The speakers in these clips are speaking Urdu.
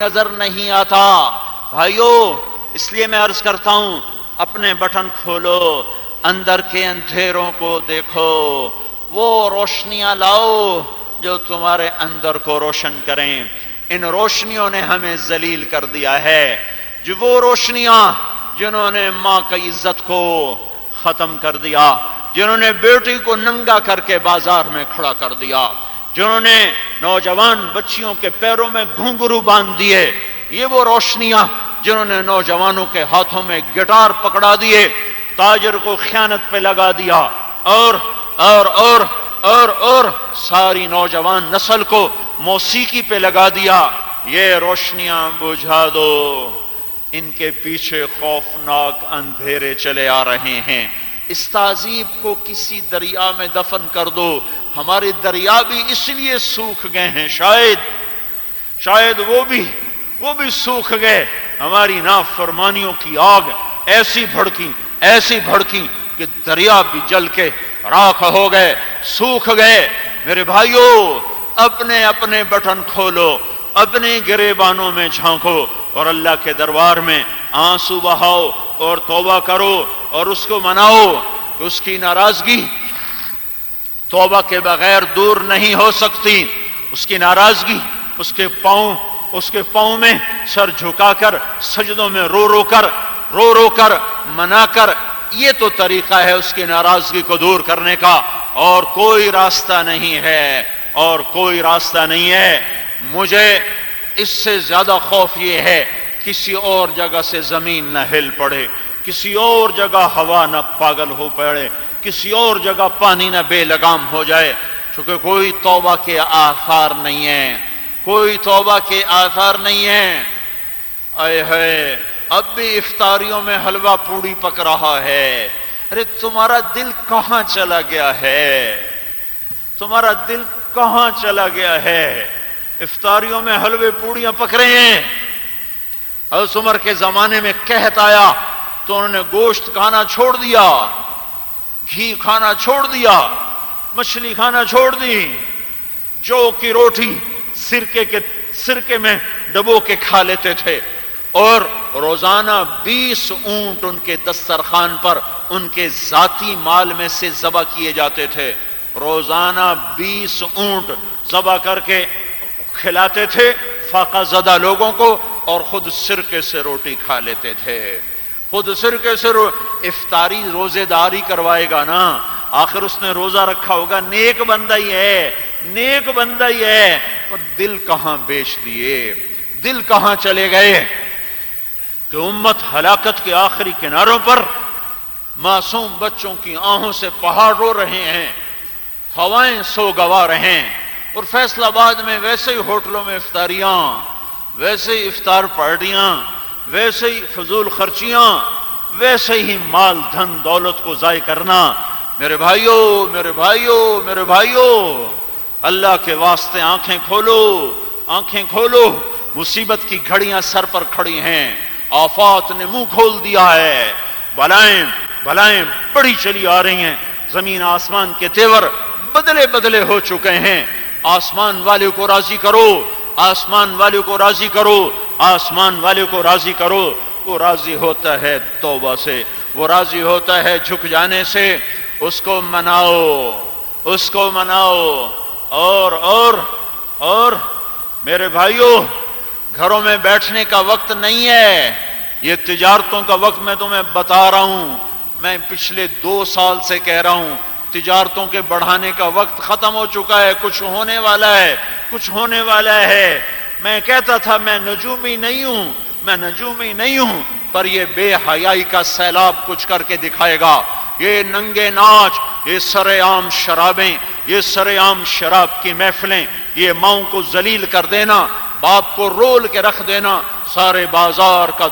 نظر نہیں آتا۔ بھائیو، اس لیے میں عرض کرتا ہوں، اپنے بٹن کھولو، اندر کے اندھیروں کو دیکھو، وہ روشنیاں لاؤ جو تمہارے اندر کو روشن کریں۔ ان روشنیوں نے ہمیں ذلیل کر دیا ہے، جو وہ روشنیاں جنہوں نے ماں کی عزت کو ختم کر دیا، جنہوں نے بیٹی کو ننگا کر کے بازار میں کھڑا کر دیا، جنہوں نے نوجوان بچیوں کے پیروں میں گھنگرو باندھ دیے، یہ وہ روشنیاں جنہوں نے نوجوانوں کے ہاتھوں میں گٹار پکڑا دیے، تاجر کو خیانت پہ لگا دیا، اور اور اور اور اور ساری نوجوان نسل کو موسیقی پہ لگا دیا۔ یہ روشنیاں بجھا دو، ان کے پیچھے خوفناک اندھیرے چلے آ رہے ہیں۔ اس تہذیب کو کسی دریا میں دفن کر دو۔ ہمارے دریا بھی اس لیے سوکھ گئے ہیں، شاید وہ بھی سوکھ گئے، ہماری نافرمانیوں کی آگ ایسی بھڑکی کہ دریا بھی جل کے راکھ ہو گئے، سوکھ گئے۔ میرے بھائیوں، اپنے اپنے بٹن کھولو، اپنے گریبانوں میں جھانکو اور اللہ کے دربار میں آنسو بہاؤ اور توبہ کرو اور اس کو مناؤ کہ اس کی ناراضگی توبہ کے بغیر دور نہیں ہو سکتی۔ اس کی ناراضگی اس کے پاؤں میں سر جھکا کر، سجدوں میں رو رو کر منا کر، یہ تو طریقہ ہے اس کی ناراضگی کو دور کرنے کا، اور کوئی راستہ نہیں ہے۔ مجھے اس سے زیادہ خوف یہ ہے کسی اور جگہ سے زمین نہ ہل پڑے، کسی اور جگہ ہوا نہ پاگل ہو پڑے، کسی اور جگہ پانی نہ بے لگام ہو جائے، چونکہ کوئی توبہ کے آثار نہیں ہیں۔ اے ہے، اب بھی افطاریوں میں حلوہ پوڑی پک رہا ہے۔ ارے تمہارا دل کہاں چلا گیا ہے؟ افطاریوں میں حلوے پوڑیاں پک رہے ہیں۔ حضرت عمر کے زمانے میں قحط آیا تو انہوں نے گوشت کھانا چھوڑ دیا، گھی کھانا چھوڑ دیا، مچھلی کھانا چھوڑ دی، جو کی روٹی سرکے میں ڈبو کے کھا لیتے تھے، اور روزانہ 20 اونٹ ان کے دسترخوان پر ان کے ذاتی مال میں سے ذبح کیے جاتے تھے۔ روزانہ 20 اونٹ ذبح کر کے کھلاتے تھے فاقہ زدہ لوگوں کو، اور خود سرکے سے روٹی کھا لیتے تھے، خود سرکے سے افطاری روزے داری کروائے گا نا، آخر اس نے روزہ رکھا ہوگا، نیک بندہ ہی ہے، پر دل کہاں بیچ دیے، دل کہاں چلے گئے کہ امت ہلاکت کے آخری کناروں پر معصوم بچوں کی آہوں سے پہاڑ رو رہے ہیں، ہوائیں سو گوا رہے ہیں، اور فیصل آباد میں ویسے ہی ہوٹلوں میں افطاریاں، ویسے ہی افطار پارٹیاں، ویسے ہی فضول خرچیاں، ویسے ہی مال دھن دولت کو ضائع کرنا۔ میرے بھائیو، اللہ کے واسطے آنکھیں کھولو، مصیبت کی گھڑیاں سر پر کھڑی ہیں، آفات نے منہ کھول دیا ہے، بلائیں بڑی چلی آ رہی ہیں، زمین آسمان کے تیور بدلے ہو چکے ہیں۔ آسمان والے کو راضی کرو، وہ راضی ہوتا ہے توبہ سے، وہ راضی ہوتا ہے جھک جانے سے، اس کو مناؤ۔ اور میرے بھائیوں، گھروں میں بیٹھنے کا وقت نہیں ہے، یہ تجارتوں کا وقت میں تمہیں بتا رہا ہوں، میں پچھلے 2 سال سے کہہ رہا ہوں، تجارتوں کے بڑھانے کا وقت ختم ہو چکا ہے، کچھ ہونے والا ہے۔ میں کہتا تھا میں نجومی نہیں ہوں، پر یہ بے حیائی کا سیلاب کچھ کر کے دکھائے گا۔ یہ ننگے ناچ، یہ سرعام شرابیں، یہ سرعام شراب کی محفلیں، یہ ماؤں کو ذلیل کر دینا، باپ کو رول کے رکھ دینا، سارے بازار کا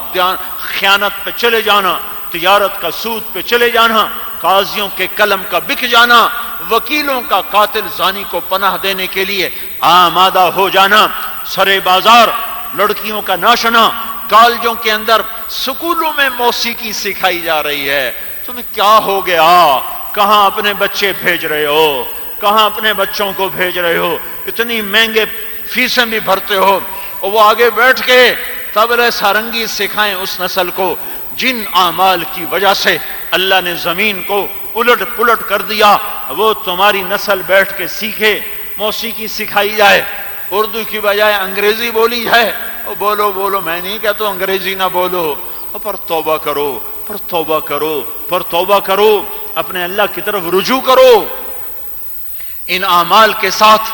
خیانت پہ چلے جانا، تجارت کا سود پہ چلے جانا، قاضیوں کے قلم کا بک جانا، وکیلوں کا قاتل زانی کو پناہ دینے کے لیے آمادہ ہو جانا، سرے بازار لڑکیوں کا ناشنا، کالجوں کے اندر سکولوں میں موسیقی سکھائی جا رہی ہے۔ تمہیں کیا ہو گیا؟ کہاں اپنے بچے بھیج رہے ہو؟ کہاں اپنے بچوں کو بھیج رہے ہو؟ اتنی مہنگے فیسیں بھی بھرتے ہو، اور وہ آگے بیٹھ کے تبلہ سارنگی سکھائیں اس نسل کو جن اعمال کی وجہ سے اللہ نے زمین کو الٹ پلٹ کر دیا. وہ تمہاری نسل بیٹھ کے سیکھے. موسیقی سکھائی جائے, اردو کی بجائے انگریزی بولی جائے. اور بولو بولو, میں نہیں کہتا انگریزی نہ بولو, پر توبہ کرو, پر توبہ کرو, پر توبہ کرو, اپنے اللہ کی طرف رجوع کرو. ان اعمال کے ساتھ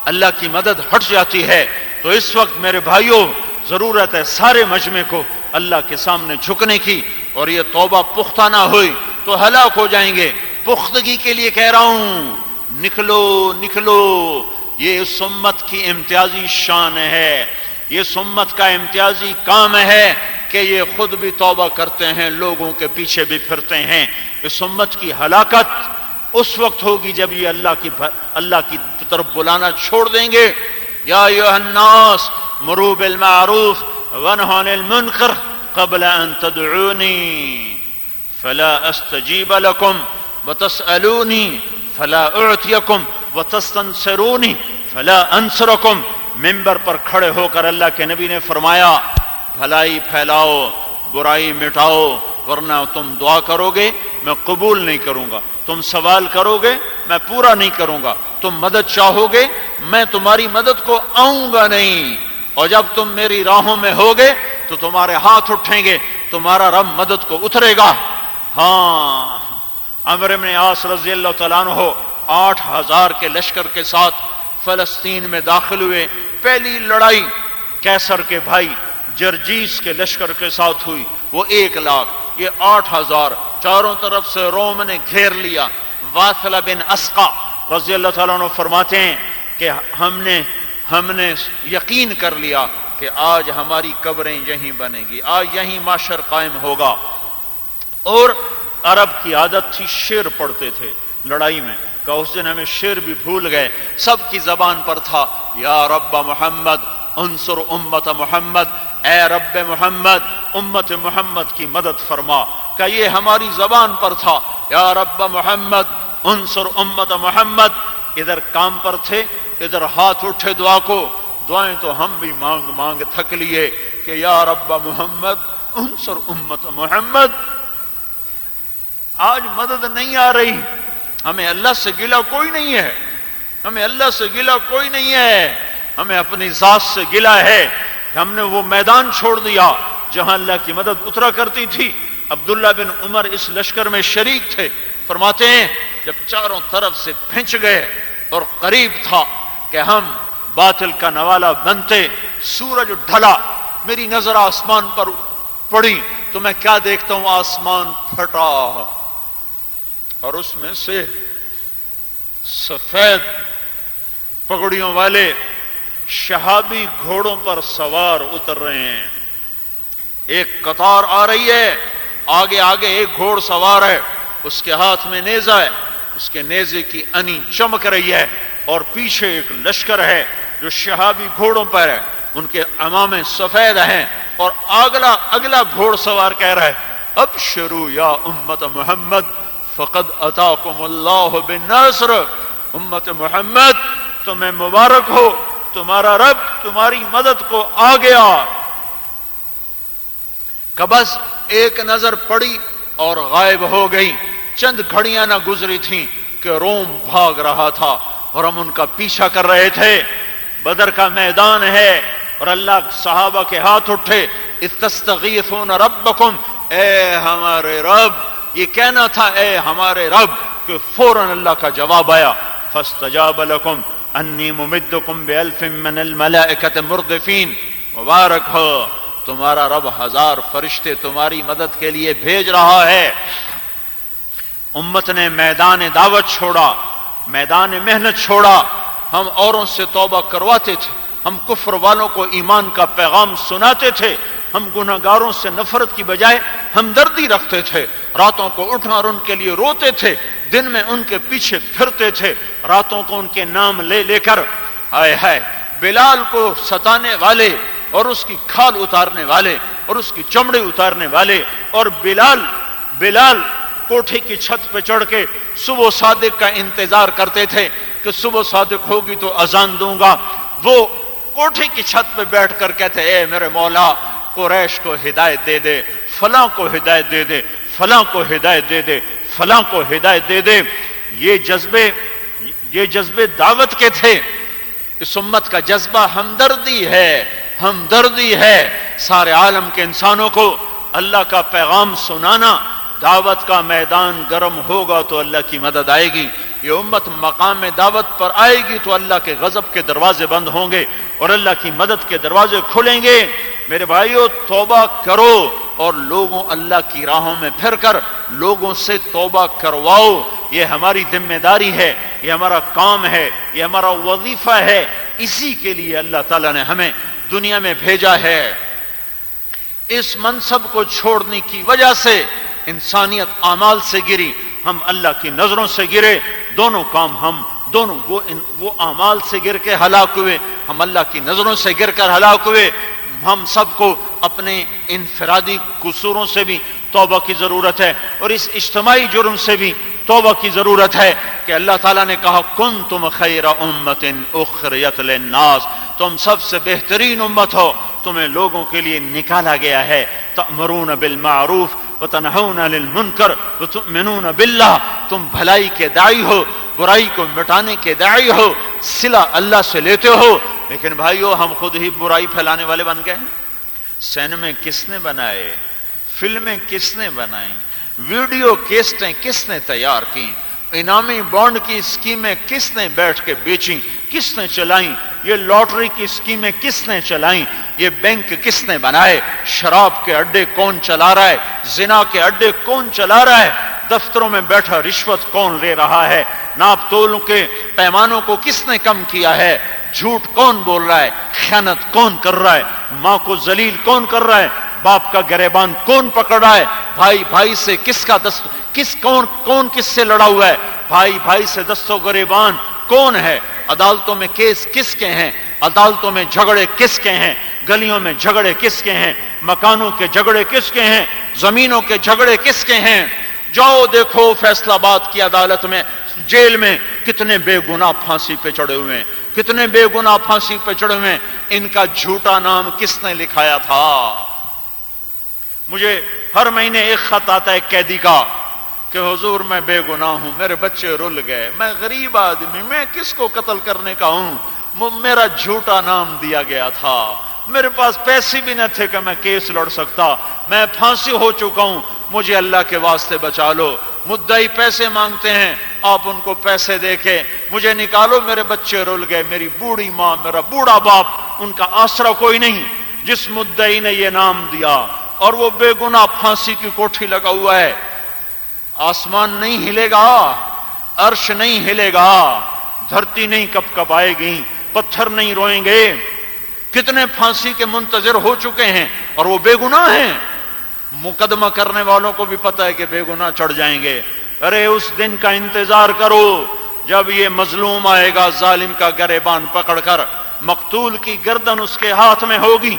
اللہ کی مدد ہٹ جاتی ہے. تو اس وقت میرے بھائیوں ضرورت ہے سارے مجمع کو اللہ کے سامنے جھکنے کی, اور یہ توبہ پختہ نہ ہوئی تو ہلاک ہو جائیں گے. پختگی کے لیے کہہ رہا ہوں, نکلو نکلو. یہ اس امت کی امتیازی شان ہے, یہ اس امت کا امتیازی کام ہے کہ یہ خود بھی توبہ کرتے ہیں, لوگوں کے پیچھے بھی پھرتے ہیں. اس امت کی ہلاکت اس وقت ہوگی جب یہ اللہ کی طرف بلانا چھوڑ دیں گے. یا ایھا الناس مروا بالمعروف وانہوا عن المنکر قبل ان تدعونی فلا استجیب لکم وتسألونی فلا اعطیکم وتستنصرونی فلا انصرکم. منبر پر کھڑے ہو کر اللہ کے نبی نے فرمایا, بھلائی پھیلاؤ, برائی مٹاؤ, ورنہ تم دعا کرو گے میں قبول نہیں کروں گا, تم سوال کرو گے میں پورا نہیں کروں گا, تم مدد چاہو گے میں تمہاری مدد کو آؤں گا نہیں, اور جب تم میری راہوں میں ہوگے تو تمہارے ہاتھ اٹھیں گے, تمہارا رب مدد کو اترے گا. ہاں, عمرو بن عاص رضی اللہ تعالیٰ عنہ 8000 کے لشکر کے ساتھ فلسطین میں داخل ہوئے. پہلی لڑائی کیسر کے بھائی جرجیس کے لشکر کے ساتھ ہوئی, وہ 1,00,000, یہ 8000. چاروں طرف سے روم نے گھیر لیا. واثلہ بن اسقا رضی اللہ تعالیٰ عنہ فرماتے ہیں کہ ہم نے یقین کر لیا کہ آج ہماری قبریں یہیں بنے گی, آج یہیں معاشر قائم ہوگا. اور عرب کی عادت تھی شعر پڑھتے تھے لڑائی میں, کہ اس دن ہمیں شعر بھی بھول گئے, سب کی زبان پر تھا یا رب محمد انصر امت محمد, اے رب محمد امت محمد کی مدد فرما, کہ یہ ہماری زبان پر تھا یا رب محمد انصر امت محمد. ادھر کام پر تھے, ادھر ہاتھ اٹھے دعا کو. دعائیں تو ہم بھی مانگ مانگ تھک لیے کہ یا رب محمد انصر امت محمد. آج مدد نہیں آ رہی. ہمیں اللہ سے گلہ کوئی نہیں ہے, ہمیں اللہ سے گلہ کوئی نہیں ہے, ہمیں اپنی ذات سے گلہ ہے کہ ہم نے وہ میدان چھوڑ دیا جہاں اللہ کی مدد اترا کرتی تھی. عبداللہ بن عمر اس لشکر میں شریک تھے. فرماتے ہیں جب چاروں طرف سے پھنچ گئے اور قریب تھا کہ ہم باطل کا نوالا بنتے, سورج ڈھلا, میری نظر آسمان پر پڑی تو میں کیا دیکھتا ہوں, آسمان پھٹا اور اس میں سے سفید پگڑیوں والے شہابی گھوڑوں پر سوار اتر رہے ہیں. ایک قطار آ رہی ہے, آگے آگے ایک گھوڑ سوار ہے, اس کے ہاتھ میں نیزہ ہے, اس کے نیزے کی انی چمک رہی ہے, اور پیچھے ایک لشکر ہے جو شہابی گھوڑوں پر ہے, ان کے امامے سفید ہیں, اور اگلا گھوڑ سوار کہہ رہا ہے ابشروا یا امت محمد فقد اتاکم اللہ بالنصر. امت محمد تمہیں مبارک ہو, تمہارا رب تمہاری مدد کو آ گیا. کہ بس ایک نظر پڑی اور غائب ہو گئی. چند گھڑیاں نہ گزری تھیں کہ روم بھاگ رہا تھا اور ہم ان کا پیچھا کر رہے تھے. بدر کا میدان ہے اور اللہ صحابہ کے ہاتھ اٹھے, استستغیثون ربکم, اے ہمارے رب. یہ کہنا تھا اے ہمارے رب, کہ فوراً اللہ کا جواب آیا فاستجاب لکم انی ممدکم بألف من الملائکۃ مردفین. مبارک ہو, تمہارا رب 1000 فرشتے تمہاری مدد کے لیے بھیج رہا ہے. امت نے میدان دعوت چھوڑا, میدان محنت چھوڑا. ہم اوروں سے توبہ کرواتے تھے, ہم کفر والوں کو ایمان کا پیغام سناتے تھے, ہم گناہگاروں سے نفرت کی بجائے ہمدردی رکھتے تھے, راتوں کو اٹھا اور ان کے لیے روتے تھے, دن میں ان کے پیچھے پھرتے تھے, راتوں کو ان کے نام لے لے کر. ہائے ہائے, بلال کو ستانے والے اور اس کی کھال اتارنے والے اور اس کی چمڑی اتارنے والے, اور بلال کوٹھی کی چھت پہ چڑھ کے صبح صادق کا انتظار کرتے تھے کہ صبح صادق ہوگی تو اذان دوں گا. وہ کوٹھی کی چھت پہ بیٹھ کر کہتے اے میرے مولا قریش کو ہدایت دے دے، فلاں کو ہدایت دے دے، فلاں کو ہدایت دے دے، فلاں کو ہدایت دے دے۔ یہ جذبے دعوت کے تھے۔ اس امت کا جذبہ ہمدردی ہے، ہمدردی ہے۔ سارے عالم کے انسانوں کو اللہ کا پیغام سنانا۔ دعوت کا میدان گرم ہوگا تو اللہ کی مدد آئے گی۔ یہ امت مقام دعوت پر آئے گی تو اللہ کے غضب کے دروازے بند ہوں گے اور اللہ کی مدد کے دروازے کھلیں گے۔ میرے بھائیو، توبہ کرو اور لوگوں اللہ کی راہوں میں پھر کر لوگوں سے توبہ کرواؤ۔ یہ ہماری ذمہ داری ہے، یہ ہمارا کام ہے، یہ ہمارا وظیفہ ہے۔ اسی کے لیے اللہ تعالیٰ نے ہمیں دنیا میں بھیجا ہے۔ اس منصب کو چھوڑنے کی وجہ سے انسانیت اعمال سے گری، ہم اللہ کی نظروں سے گرے۔ دونوں کام دونوں وہ اعمال سے گر کے ہلاک ہوئے، ہم اللہ کی نظروں سے گر کر ہلاک ہوئے۔ ہم سب کو اپنے انفرادی قصوروں سے بھی توبہ کی ضرورت ہے اور اس اجتماعی جرم سے بھی توبہ کی ضرورت ہے کہ اللہ تعالیٰ نے کہا کنتم خیر امت اخرجت للناس، تم سب سے بہترین امت ہو، تمہیں لوگوں کے لیے نکالا گیا ہے۔ تأمرون بالمعروف وتنہون عن المنکر وتؤمنون باللہ، تم بھلائی کے داعی ہو، برائی کو مٹانے کے داعی ہو، صلہ اللہ سے لیتے ہو۔ لیکن بھائیو، ہم خود ہی برائی پھیلانے والے بن گئے ہیں۔ سینمے کس نے بنائے؟ فلمیں کس نے بنائیں؟ ویڈیو کیسٹیں کس نے تیار کی؟ انعامی بانڈ کی اسکیمیں کس نے بیٹھ کے بیچیں؟ کس نے چلائیں؟ یہ لاٹری کی اسکیمیں کس نے چلائیں؟ یہ بینک کس نے بنائے؟ شراب کے اڈے کون چلا رہا ہے؟ زنا کے اڈے کون چلا رہا ہے؟ دفتروں میں بیٹھا رشوت کون لے رہا ہے؟ ناپ تولوں کے پیمانوں کو کس نے کم کیا ہے؟ جھوٹ کون بول رہا ہے؟ خیانت کون کر رہا ہے؟ ماں کو ذلیل کون کر رہا ہے؟ باپ کا گریبان کون پکڑ رہا ہے؟ بھائی بھائی سے کون کس سے لڑا ہوا ہے؟ بھائی بھائی سے دستوں گریبان کون ہے؟ عدالتوں میں کیس کس کے ہیں؟ عدالتوں میں جھگڑے کس کے ہیں؟ گلیوں میں جھگڑے کس کے ہیں؟ مکانوں کے جھگڑے کس کے ہیں؟ زمینوں کے جھگڑے کس کے ہیں؟ جاؤ دیکھو فیصلہ آباد کی عدالت میں، جیل میں کتنے بے گناہ پھانسی پہ چڑھے ہوئے ہیں، کتنے بے گناہ پھانسی پہ چڑھے ہوئے ہیں۔ ان کا جھوٹا نام کس نے لکھایا تھا؟ مجھے ہر مہینے ایک خط آتا ہے قیدی کا کہ حضور میں بے گناہ ہوں، میرے بچے رل گئے، میں غریب آدمی، میں کس کو قتل کرنے کا ہوں، میرا جھوٹا نام دیا گیا تھا، میرے پاس پیسے بھی نہ تھے کہ میں کیس لڑ سکتا، میں پھانسی ہو چکا ہوں، مجھے اللہ کے واسطے بچا لو۔ مدعی پیسے مانگتے ہیں، آپ ان کو پیسے دے کے مجھے نکالو، میرے بچے رل گئے، میری بوڑھی ماں، میرا بوڑھا باپ، ان کا آسرا کوئی نہیں۔ جس مدعی نے یہ نام دیا اور وہ بے گناہ پھانسی کی کوٹھی لگا ہوا ہے، آسمان نہیں ہلے گا، عرش نہیں ہلے گا، دھرتی نہیں کپ کپ آئے گی، پتھر نہیں روئیں گے۔ کتنے پھانسی کے منتظر ہو چکے ہیں اور وہ بے گناہ ہیں۔ مقدمہ کرنے والوں کو بھی پتہ ہے کہ بے گناہ چڑھ جائیں گے۔ ارے اس دن کا انتظار کرو جب یہ مظلوم آئے گا ظالم کا گریبان پکڑ کر، مقتول کی گردن اس کے ہاتھ میں ہوگی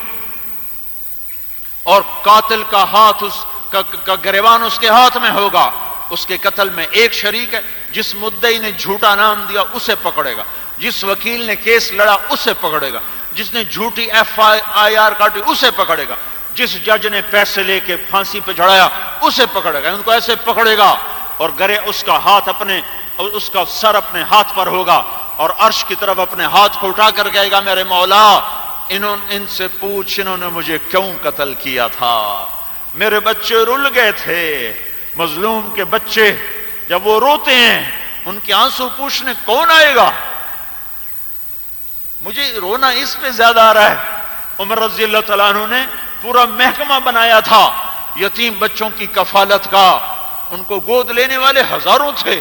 اور قاتل کا ہاتھ کا گریبان اس کے ہاتھ میں ہوگا۔ اس کے قتل میں ایک شریک ہے، جس مدعی نے جھوٹا نام دیا اسے پکڑے گا، جس وکیل نے کیس لڑا اسے پکڑے گا، جس نے جھوٹی FIR کاٹی اسے پکڑے گا، جس جج نے پیسے لے کے پھانسی پہ چڑھایا اسے پکڑے گا۔ ان کو ایسے پکڑے گا اور اس کا سر اپنے ہاتھ پر ہوگا اور عرش کی طرف اپنے ہاتھ کو اٹھا کر کہے گا میرے مولا ان سے پوچھ انہوں نے مجھے کیوں قتل کیا تھا، میرے بچے رل گئے تھے۔ مظلوم کے بچے جب وہ روتے ہیں ان کے آنسو پوچھنے کون آئے گا؟ مجھے رونا اس پہ زیادہ آ رہا ہے، عمر رضی اللہ تعالیٰ عنہ نے پورا محکمہ بنایا تھا یتیم بچوں کی کفالت کا، ان کو گود لینے والے ہزاروں تھے،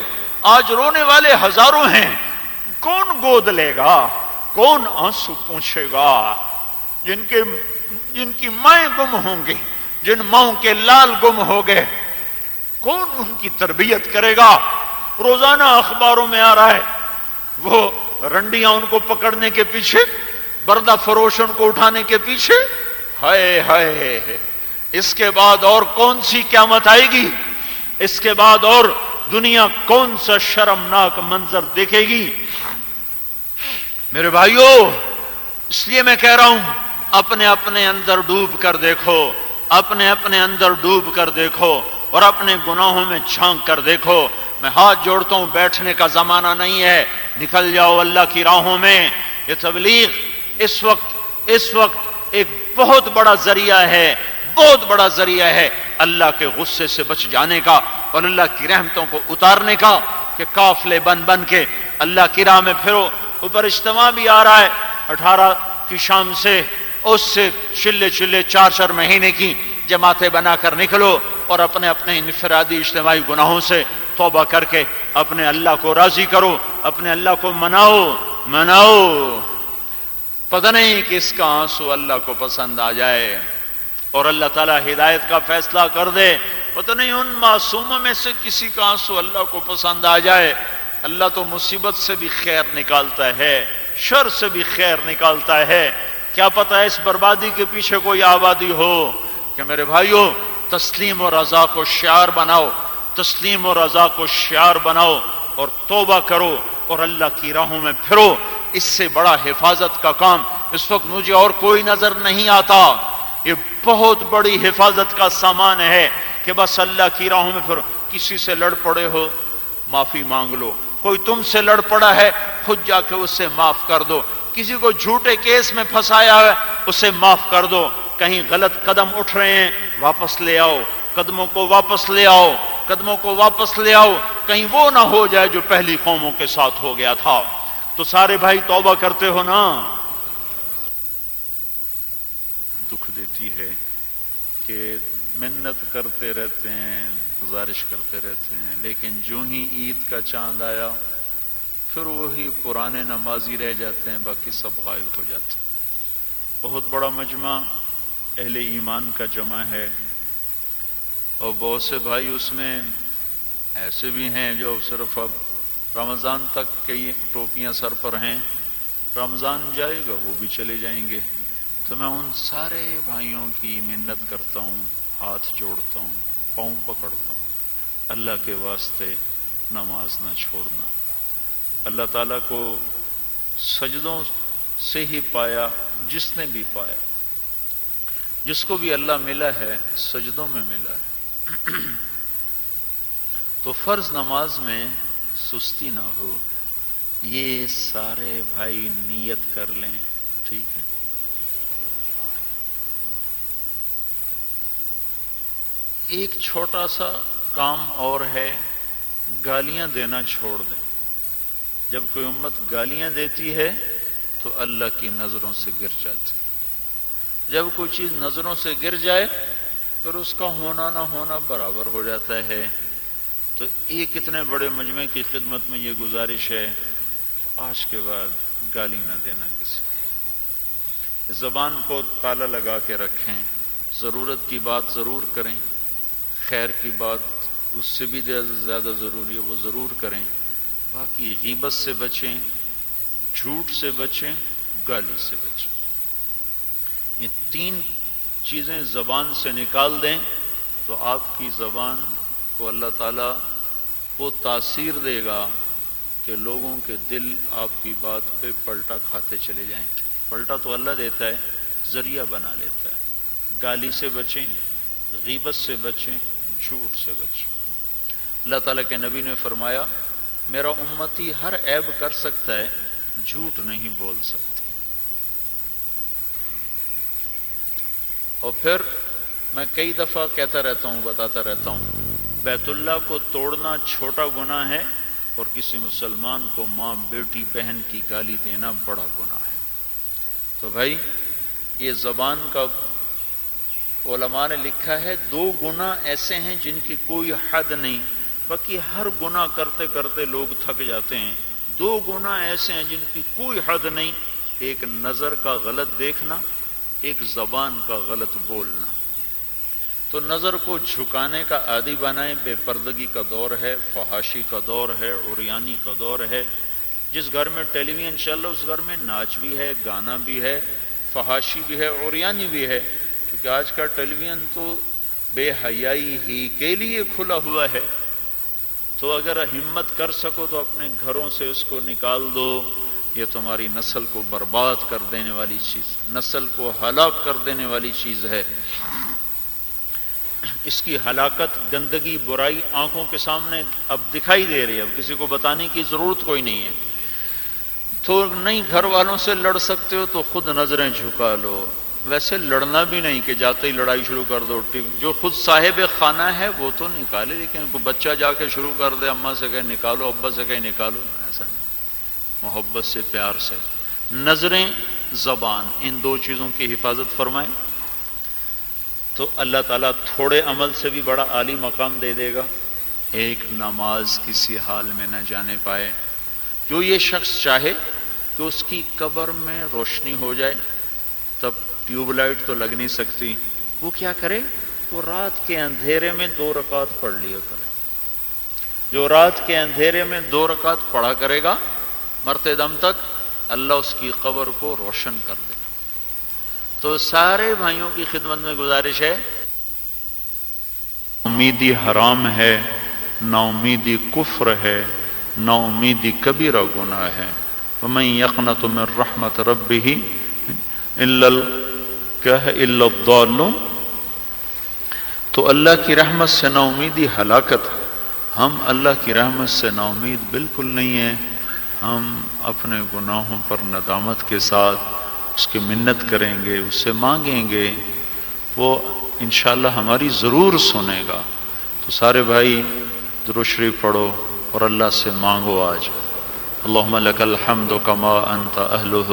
آج رونے والے ہزاروں ہیں۔ کون گود لے گا؟ کون آنسو پوچھے گا؟ جن کی مائیں گم ہوں گی، جن ماؤں کے لال گم ہو گئے، کون ان کی تربیت کرے گا؟ روزانہ اخباروں میں آ رہا ہے وہ رنڈیاں ان کو پکڑنے کے پیچھے، بردہ فروش ان کو اٹھانے کے پیچھے۔ ہائے ہائے، اس کے بعد اور کون سی قیامت آئے گی؟ اس کے بعد اور دنیا کون سا شرمناک منظر دیکھے گی؟ میرے بھائیو، اس لیے میں کہہ رہا ہوں اپنے اپنے اندر ڈوب کر دیکھو، اپنے اپنے اندر ڈوب کر دیکھو اور اپنے گناہوں میں جھانک کر دیکھو۔ میں ہاتھ جوڑتا ہوں، بیٹھنے کا زمانہ نہیں ہے، نکل جاؤ اللہ کی راہوں میں۔ یہ تبلیغ اس وقت ایک بہت بڑا ذریعہ ہے، بہت بڑا ذریعہ ہے اللہ کے غصے سے بچ جانے کا اور اللہ کی رحمتوں کو اتارنے کا، کہ قافلے بن کے اللہ کی راہ میں پھرو۔ اوپر اجتماع بھی آ رہا ہے 18 کی شام سے، اس سے چلے 4 مہینے کی جماعتیں بنا کر نکلو اور اپنے اپنے انفرادی اجتماعی گناہوں سے توبہ کر کے اپنے اللہ کو راضی کرو، اپنے اللہ کو مناؤ۔ پتہ نہیں کس کا آنسو اللہ کو پسند آ جائے اور اللہ تعالیٰ ہدایت کا فیصلہ کر دے۔ پتہ نہیں ان معصوموں میں سے کسی کا آنسو اللہ کو پسند آ جائے۔ اللہ تو مصیبت سے بھی خیر نکالتا ہے، شر سے بھی خیر نکالتا ہے۔ کیا پتہ ہے اس بربادی کے پیچھے کوئی آبادی ہو؟ کہ میرے بھائیوں، تسلیم و رضا کو شعار بناؤ، تسلیم و رضا کو شعار بناؤ اور توبہ کرو اور اللہ کی راہوں میں پھرو۔ اس سے بڑا حفاظت کا کام اس وقت مجھے اور کوئی نظر نہیں آتا۔ یہ بہت بڑی حفاظت کا سامان ہے کہ بس اللہ کی راہوں میں پھرو۔ کسی سے لڑ پڑے ہو، معافی مانگ لو۔ کوئی تم سے لڑ پڑا ہے، خود جا کے اس سے معاف کر دو۔ کسی کو جھوٹے کیس میں پھنسایا ہے، اسے معاف کر دو۔ کہیں غلط قدم اٹھ رہے ہیں، واپس لے آؤ، قدموں کو واپس لے آؤ، قدموں کو واپس لے آؤ، کہیں وہ نہ ہو جائے جو پہلی قوموں کے ساتھ ہو گیا تھا۔ تو سارے بھائی توبہ کرتے ہو نا؟ دکھ دیتی ہے کہ منت کرتے رہتے ہیں، گزارش کرتے رہتے ہیں، لیکن جو ہی عید کا چاند آیا پھر وہی پرانے نمازی رہ جاتے ہیں، باقی سب غائب ہو جاتے ہیں۔ بہت بڑا مجمع اہل ایمان کا جمع ہے اور بہت سے بھائی اس میں ایسے بھی ہیں جو صرف اب رمضان تک کئی ٹوپیاں سر پر ہیں، رمضان جائے گا وہ بھی چلے جائیں گے۔ تو میں ان سارے بھائیوں کی منت کرتا ہوں، ہاتھ جوڑتا ہوں، پاؤں پکڑتا ہوں، اللہ کے واسطے نماز نہ چھوڑنا۔ اللہ تعالیٰ کو سجدوں سے ہی پایا جس نے بھی پایا، جس کو بھی اللہ ملا ہے سجدوں میں ملا ہے۔ تو فرض نماز میں سستی نہ ہو، یہ سارے بھائی نیت کر لیں، ٹھیک ہے؟ ایک چھوٹا سا کام اور ہے، گالیاں دینا چھوڑ دیں۔ جب کوئی امت گالیاں دیتی ہے تو اللہ کی نظروں سے گر جاتی۔ جب کوئی چیز نظروں سے گر جائے پھر اس کا ہونا نہ ہونا برابر ہو جاتا ہے۔ تو ایک اتنے بڑے مجمع کی خدمت میں یہ گزارش ہے کہ آج کے بعد گالی نہ دینا کسی۔ زبان کو تالا لگا کے رکھیں، ضرورت کی بات ضرور کریں، خیر کی بات اس سے بھی زیادہ ضروری ہے وہ ضرور کریں، باقی غیبت سے بچیں، جھوٹ سے بچیں، گالی سے بچیں۔ یہ 3 چیزیں زبان سے نکال دیں تو آپ کی زبان کو اللہ تعالیٰ وہ تاثیر دے گا کہ لوگوں کے دل آپ کی بات پہ پلٹا کھاتے چلے جائیں۔ پلٹا تو اللہ دیتا ہے، ذریعہ بنا لیتا ہے۔ گالی سے بچیں، غیبت سے بچیں، جھوٹ سے بچیں۔ اللہ تعالیٰ کے نبی نے فرمایا میرا امتی ہر عیب کر سکتا ہے، جھوٹ نہیں بول سکتا۔ اور پھر میں کئی دفعہ کہتا رہتا ہوں، بتاتا رہتا ہوں، بیت اللہ کو توڑنا چھوٹا گناہ ہے اور کسی مسلمان کو ماں، بیٹی، بہن کی گالی دینا بڑا گناہ ہے۔ تو بھائی یہ زبان کا علماء نے لکھا ہے 2 گناہ ایسے ہیں جن کی کوئی حد نہیں، باقی ہر گناہ کرتے کرتے لوگ تھک جاتے ہیں۔ 2 گناہ ایسے ہیں جن کی کوئی حد نہیں، ایک نظر کا غلط دیکھنا، ایک زبان کا غلط بولنا۔ تو نظر کو جھکانے کا عادی بنائیں۔ بے پردگی کا دور ہے، فحاشی کا دور ہے، عریانی کا دور ہے۔ جس گھر میں ٹیلی ویژن چل رہا ہے اس گھر میں ناچ بھی ہے، گانا بھی ہے، فحاشی بھی ہے، عریانی بھی ہے، کیونکہ آج کا ٹیلی ویژن تو بے حیائی ہی کے لیے کھلا ہوا ہے۔ تو اگر ہمت کر سکو تو اپنے گھروں سے اس کو نکال دو، یہ تمہاری نسل کو برباد کر دینے والی چیز، نسل کو ہلاک کر دینے والی چیز ہے۔ اس کی ہلاکت، گندگی، برائی آنکھوں کے سامنے اب دکھائی دے رہی ہے، اب کسی کو بتانے کی ضرورت کوئی نہیں ہے۔ تو نہیں گھر والوں سے لڑ سکتے ہو تو خود نظریں جھکا لو، ویسے لڑنا بھی نہیں کہ جاتے ہی لڑائی شروع کر دو۔ جو خود صاحب خانہ ہے وہ تو نکالے، لیکن کوئی بچہ جا کے شروع کر دے، اماں سے کہے نکالو، ابا سے کہے نکالو، ایسا نہیں۔ محبت سے، پیار سے۔ نظریں، زبان، ان دو چیزوں کی حفاظت فرمائیں تو اللہ تعالیٰ تھوڑے عمل سے بھی بڑا عالی مقام دے دے گا۔ ایک نماز کسی حال میں نہ جانے پائے۔ جو یہ شخص چاہے کہ اس کی قبر میں روشنی ہو جائے، تب ٹیوب لائٹ تو لگ نہیں سکتی، وہ کیا کرے؟ وہ رات کے اندھیرے میں 2 رکعت پڑھ لیا کرے۔ جو رات کے اندھیرے میں 2 رکعت پڑھا کرے گا، مرتے دم تک اللہ اس کی قبر کو روشن کر دے گا۔ تو سارے بھائیوں کی خدمت میں گزارش ہے، امیدی حرام ہے، نا امیدی کفر ہے، نا امیدی کبیرہ گناہ ہے۔ وَمَن يَقْنَطُ مِن رَحْمَةِ رَبِّهِ إِلَّا الضَّالُّونَ۔ تو اللہ کی رحمت سے نا امیدی ہلاکت ہے۔ ہم اللہ کی رحمت سے نا امید بالکل نہیں ہیں۔ ہم اپنے گناہوں پر ندامت کے ساتھ اس کی منت کریں گے، اس سے مانگیں گے، وہ انشاءاللہ ہماری ضرور سنے گا۔ تو سارے بھائی درود شریف پڑھو اور اللہ سے مانگو آج۔ اللہم لک الحمد کما انت اہلہ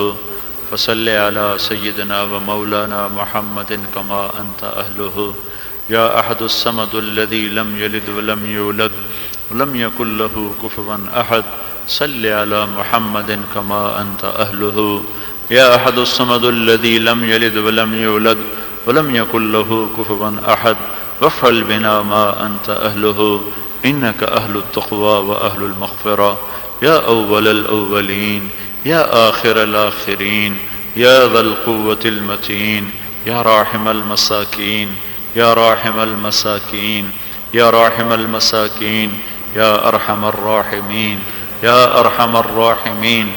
فصلی علی سیدنا و مولانا محمد کما انت اہلہ یا احد الصمد الذی لم یلد ولم یولد ولم یکن لہ کفوا احد صلی علی محمد کما انت اہلہ یا احد الصمد الذی لم یلد ولم یولد ولم یکن لہ کفوا احد وافعل بنا ما انت اہلہ انک اہل التقوی و اہل المغفرہ یا اول الاولین یا آخر الاخرین یا ذا القوة المتین یا راحم المساکین یا راحم المساکین یا راحم المساکین یا ارحم الراحمین یا ارحم الراحمین۔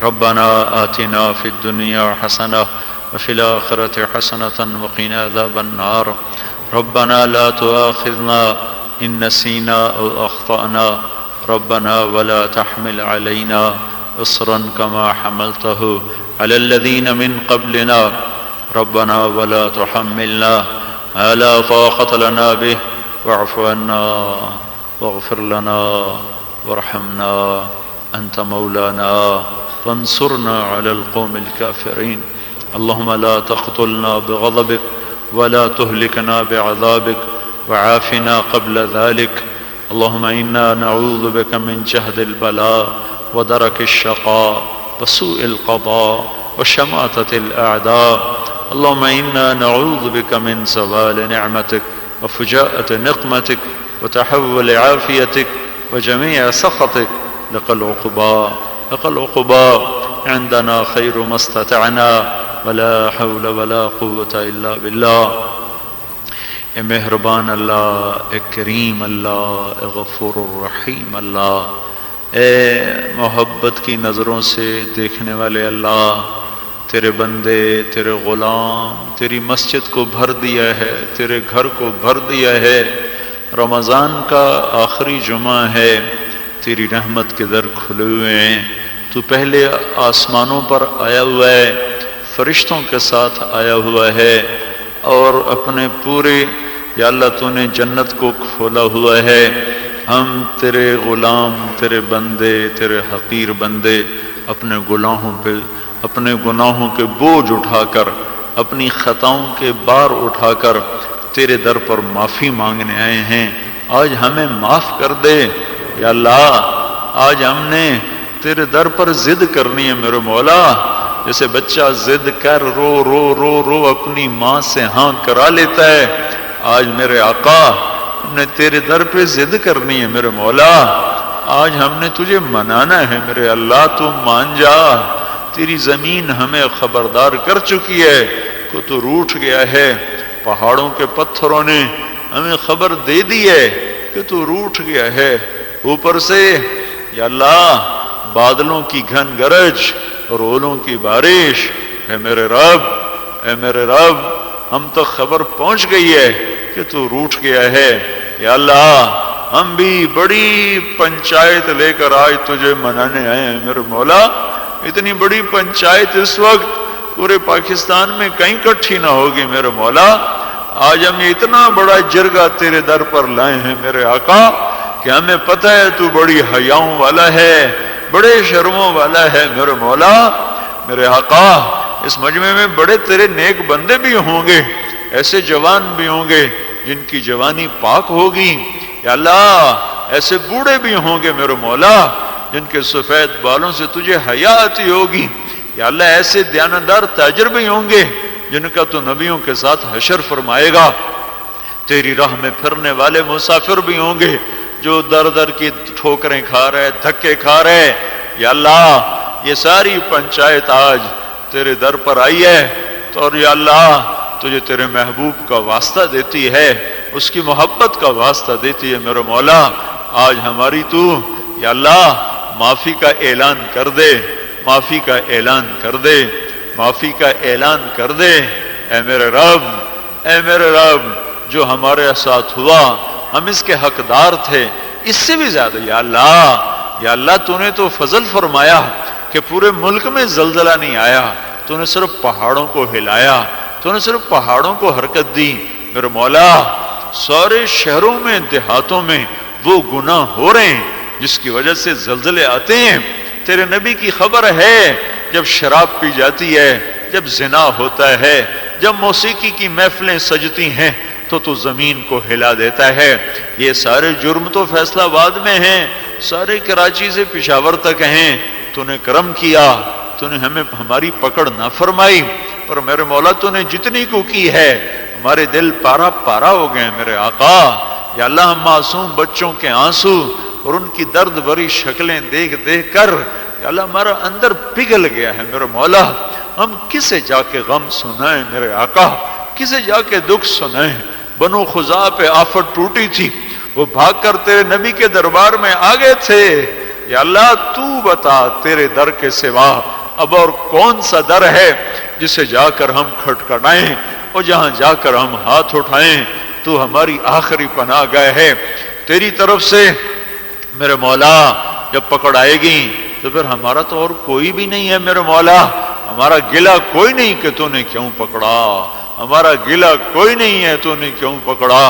ربنا آتنا فی الدنیا حسنہ وفی الآخرۃ حسنۃ وقنا عذاب النار۔ ربنا لا تؤاخذنا ان نسینا او اخطأنا ربنا ولا تحمل علينا اصرا كما حملته على الذين من قبلنا ربنا ولا تحملنا ما لا طاقة لنا به واعف عنا واغفر لنا وارحمنا أنت مولانا فانصرنا على القوم الكافرين اللهم لا تقتلنا بغضبك ولا تهلكنا بعذابك وعافنا قبل ذلك اللهم إنا نعوذ بك من جهد البلاء ودرك الشقاء وسوء القضاء وشماتة الأعداء اللهم إنا نعوذ بك من زوال نعمتك وفجاءة نقمتك وتحول عافيتك وجميع سخطك لك العقبى عندنا خير ما استطعنا ولا حول ولا قوة إلا بالله۔ اے مہربان اللہ، اے کریم اللہ، اے غفور الرحیم اللہ، اے محبت کی نظروں سے دیکھنے والے اللہ، تیرے بندے، تیرے غلام تیری مسجد کو بھر دیا ہے، تیرے گھر کو بھر دیا ہے۔ رمضان کا آخری جمعہ ہے، تیری رحمت کے در کھلے ہوئے ہیں۔ تو پہلے آسمانوں پر آیا ہوا ہے، فرشتوں کے ساتھ آیا ہوا ہے، اور اپنے پورے یا اللہ تو نے جنت کو کھولا ہوا ہے۔ ہم تیرے غلام، تیرے بندے، تیرے حقیر بندے اپنے گناہوں کے بوجھ اٹھا کر، اپنی خطاؤں کے بار اٹھا کر تیرے در پر معافی مانگنے آئے ہیں۔ آج ہمیں معاف کر دے یا اللہ، آج ہم نے تیرے در پر ضد کرنی ہے میرے مولا۔ جیسے بچہ ضد کر رو رو رو رو اپنی ماں سے ہاں کرا لیتا ہے، آج میرے آقا ہم نے تیرے در پہ ضد کرنی ہے میرے مولا۔ آج ہم نے تجھے منانا ہے میرے اللہ، تو مان جا۔ تیری زمین ہمیں خبردار کر چکی ہے کہ تو روٹھ گیا ہے، پہاڑوں کے پتھروں نے ہمیں خبر دے دی ہے کہ تو روٹھ گیا ہے۔ اوپر سے یا اللہ بادلوں کی گھن گرج اور اولوں کی بارش، اے میرے رب، اے میرے رب، ہم تک خبر پہنچ گئی ہے کہ تو روٹھ گیا ہے۔ یا اللہ ہم بھی بڑی پنچایت لے کر آج تجھے منانے آئے ہیں میرے مولا۔ اتنی بڑی پنچایت اس وقت پورے پاکستان میں کہیں اکٹھی نہ ہوگی میرے مولا۔ آج ہم یہ اتنا بڑا جرگہ تیرے در پر لائے ہیں میرے آقا کہ ہمیں پتہ ہے تو بڑی حیاؤں والا ہے، بڑے شرموں والا ہے میرے مولا۔ میرے آقا اس مجمع میں بڑے تیرے نیک بندے بھی ہوں گے، ایسے جوان بھی ہوں گے جن کی جوانی پاک ہوگی، یا اللہ ایسے بوڑھے بھی ہوں گے میرے مولا جن کے سفید بالوں سے تجھے حیا آتی ہوگی، یا اللہ ایسے دیانتدار تاجر بھی ہوں گے جن کا تو نبیوں کے ساتھ حشر فرمائے گا، تیری راہ میں پھرنے والے مسافر بھی ہوں گے جو در در کی ٹھوکریں کھا رہے، دھکے کھا رہے۔ یا اللہ یہ ساری پنچایت آج تیرے در پر آئی ہے تو، اور یا اللہ تجھے تیرے محبوب کا واسطہ دیتی ہے، اس کی محبت کا واسطہ دیتی ہے میرے مولا۔ آج ہماری تو یا اللہ معافی کا اعلان کر دے، معافی کا اعلان کر دے، معافی کا اعلان کر دے۔ اے میرے رب، اے میرے رب، جو ہمارے ساتھ ہوا ہم اس کے حقدار تھے، اس سے بھی زیادہ یا اللہ، یا اللہ تو نے تو فضل فرمایا کہ پورے ملک میں زلزلہ نہیں آیا، تو نے صرف پہاڑوں کو ہلایا، تو نے صرف پہاڑوں کو حرکت دی میرے مولا۔ سارے شہروں میں دیہاتوں میں وہ گناہ ہو رہے ہیں جس کی وجہ سے زلزلے آتے ہیں۔ تیرے نبی کی خبر ہے جب شراب پی جاتی ہے، جب زنا ہوتا ہے، جب موسیقی کی محفلیں سجتی ہیں تو زمین کو ہلا دیتا ہے۔ یہ سارے جرم تو فیصلہ آباد میں ہیں، سارے کراچی سے پشاور تک ہیں۔ تو نے کرم کیا، تو نے ہمیں ہماری پکڑ نہ فرمائی، پر میرے مولا تو نے جتنی کو کی ہے ہمارے دل پارا پارا ہو گئے میرے آقا۔ یا اللہ ہم معصوم بچوں کے آنسو اور ان کی درد بھری شکلیں دیکھ دیکھ کر یا اللہ ہمارا اندر پگھل گیا ہے میرے مولا۔ ہم کسے جا کے غم سنائیں میرے آقا، کسے جا کے دکھ سنائیں۔ بنو خزاعہ پہ آفت ٹوٹی تھی، وہ بھاگ کر تیرے نبی کے دربار میں آگے تھے۔ یا اللہ تو بتا تیرے در کے سوا اب اور کون سا در ہے جسے جا کر ہم کھٹکھٹائیں اور جہاں جا کر ہم ہاتھ اٹھائیں۔ تو ہماری آخری پناہ گاہ ہے، تیری طرف سے میرے مولا جب پکڑ آئے گی تو پھر ہمارا تو اور کوئی بھی نہیں ہے میرے مولا۔ ہمارا گلہ کوئی نہیں کہ تو نے کیوں پکڑا، ہمارا گلہ کوئی نہیں ہے تو نے کیوں پکڑا۔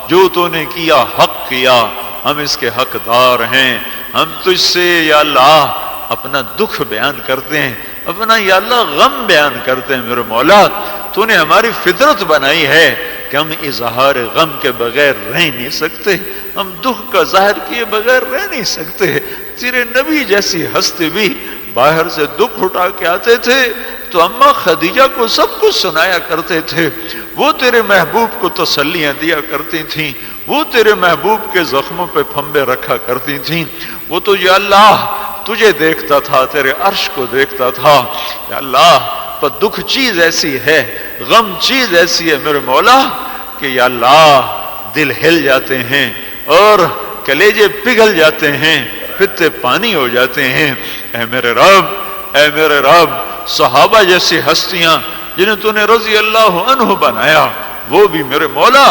جو تو نے کیا حق کیا، ہم اس کے حقدار ہیں۔ ہم تجھ سے یا اللہ اپنا دکھ بیان کرتے ہیں، اپنا یا اللہ غم بیان کرتے ہیں میرے مولا۔ تو نے ہماری فطرت بنائی ہے کہ ہم اظہار غم کے بغیر رہ نہیں سکتے، ہم دکھ کا ظاہر کیے بغیر رہ نہیں سکتے۔ تیرے نبی جیسی ہستی بھی باہر سے دکھ اٹھا کے آتے تھے تو اماں خدیجہ کو سب کچھ سنایا کرتے تھے، وہ تیرے محبوب کو تسلیاں دیا کرتی تھیں، وہ تیرے محبوب کے زخموں پہ پھمبے رکھا کرتی تھیں۔ وہ تو یا اللہ تجھے دیکھتا تھا، تیرے عرش کو دیکھتا تھا۔ یا اللہ پر دکھ چیز ایسی ہے، غم چیز ایسی ہے میرے مولا کہ یا اللہ دل ہل جاتے ہیں اور کلیجے پگھل جاتے ہیں، پتے پانی ہو جاتے ہیں۔ اے میرے رب، اے میرے رب، صحابہ جیسی ہستیاں جنہیں تو نے رضی اللہ عنہ بنایا، وہ بھی میرے مولا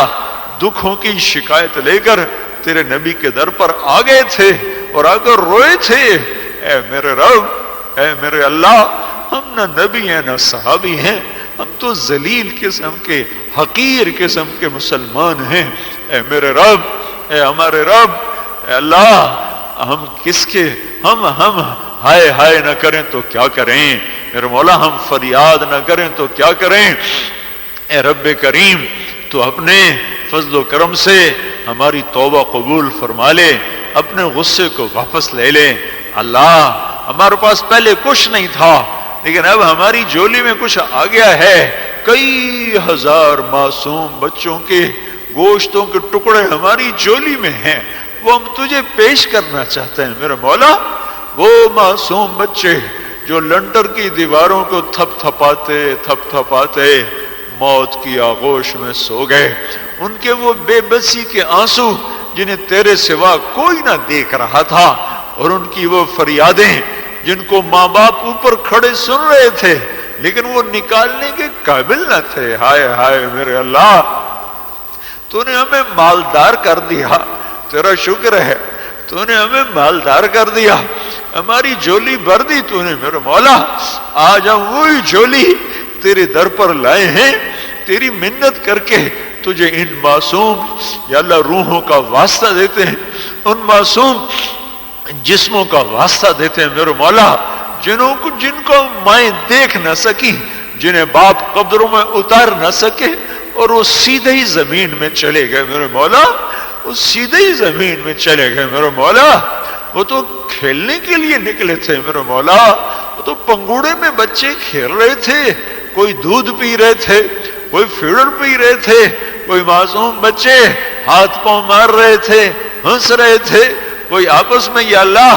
دکھوں کی شکایت لے کر تیرے نبی کے در پر آ گئے تھے اور آ کر روئے تھے۔ اے میرے رب، اے میرے اللہ، ہم نہ نبی ہیں نہ صحابی ہیں، ہم تو ذلیل قسم کے حقیر قسم کے مسلمان ہیں۔ اے میرے رب، اے ہمارے رب، اے اللہ، ہم کس کے ہم ہائے ہائے نہ کریں تو کیا کریں میرے مولا، ہم فریاد نہ کریں تو کیا کریں۔ اے رب کریم تو اپنے فضل و کرم سے ہماری توبہ قبول فرما لے، اپنے غصے کو واپس لے لے۔ اللہ ہمارے پاس پہلے کچھ نہیں تھا لیکن اب ہماری جولی میں کچھ آ گیا ہے، کئی ہزار معصوم بچوں کے گوشتوں کے ٹکڑے ہماری جولی میں ہیں، وہ ہم تجھے پیش کرنا چاہتے ہیں میرے مولا۔ وہ معصوم بچے جو لنٹر کی دیواروں کو تھپ تھپاتے موت کی آغوش میں سو گئے، ان کے وہ بے بسی کے آنسو جنہیں تیرے سوا کوئی نہ دیکھ رہا تھا، اور ان کی وہ فریادیں جن کو ماں باپ اوپر کھڑے سن رہے تھے لیکن وہ نکالنے کے قابل نہ تھے. ہائے ہائے میرے اللہ، تو نے ہمیں مالدار کر دیا، تیرا شکر ہے. تو نے ہمیں مالدار کر دیا، ہماری جھولی بھر دی تو نے میرے مولا. آج ہم وہی جھولی تیرے در پر لائے ہیں، تیری منت کر کے تجھے ان معصوم یا اللہ روحوں کا واسطہ دیتے ہیں، ان معصوم جسموں کا واسطہ دیتے ہیں میرے مولا، جن کو مائیں دیکھ نہ سکی، جنہیں باپ قبروں میں اتار نہ سکے، اور وہ سیدھے ہی زمین میں چلے گئے میرے مولا. وہ سیدھے ہی زمین میں چلے گئے میرے مولا. وہ تو کھیلنے کے لیے نکلے تھے میرے مولا. وہ تو پنگوڑے میں بچے کھیل رہے تھے، کوئی دودھ پی رہے تھے، کوئی فیڈر پی رہے تھے، کوئی معصوم بچے ہاتھ پاؤں مار رہے تھے، ہنس رہے تھے، کوئی آپس میں یا اللہ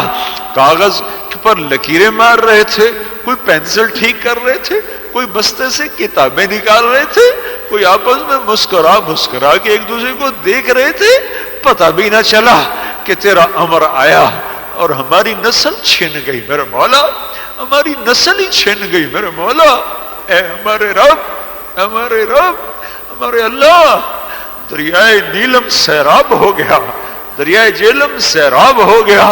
کاغذ پر لکیریں مار رہے تھے، کوئی پینسل ٹھیک کر رہے تھے، کوئی بستے سے کتابیں نکال رہے تھے، کوئی آپس میں مسکرا کے ایک دوسرے کو دیکھ رہے تھے. پتہ بھی نہ چلا کہ تیرا امر آیا اور ہماری نسل چھن گئی میرے مولا. ہماری نسل ہی چھن گئی میرے مولا. اے ہمارے رب، ہمارے رب، ہمارے اللہ، دریائے نیلم سیراب ہو گیا، دریائے جہلم سیراب ہو گیا.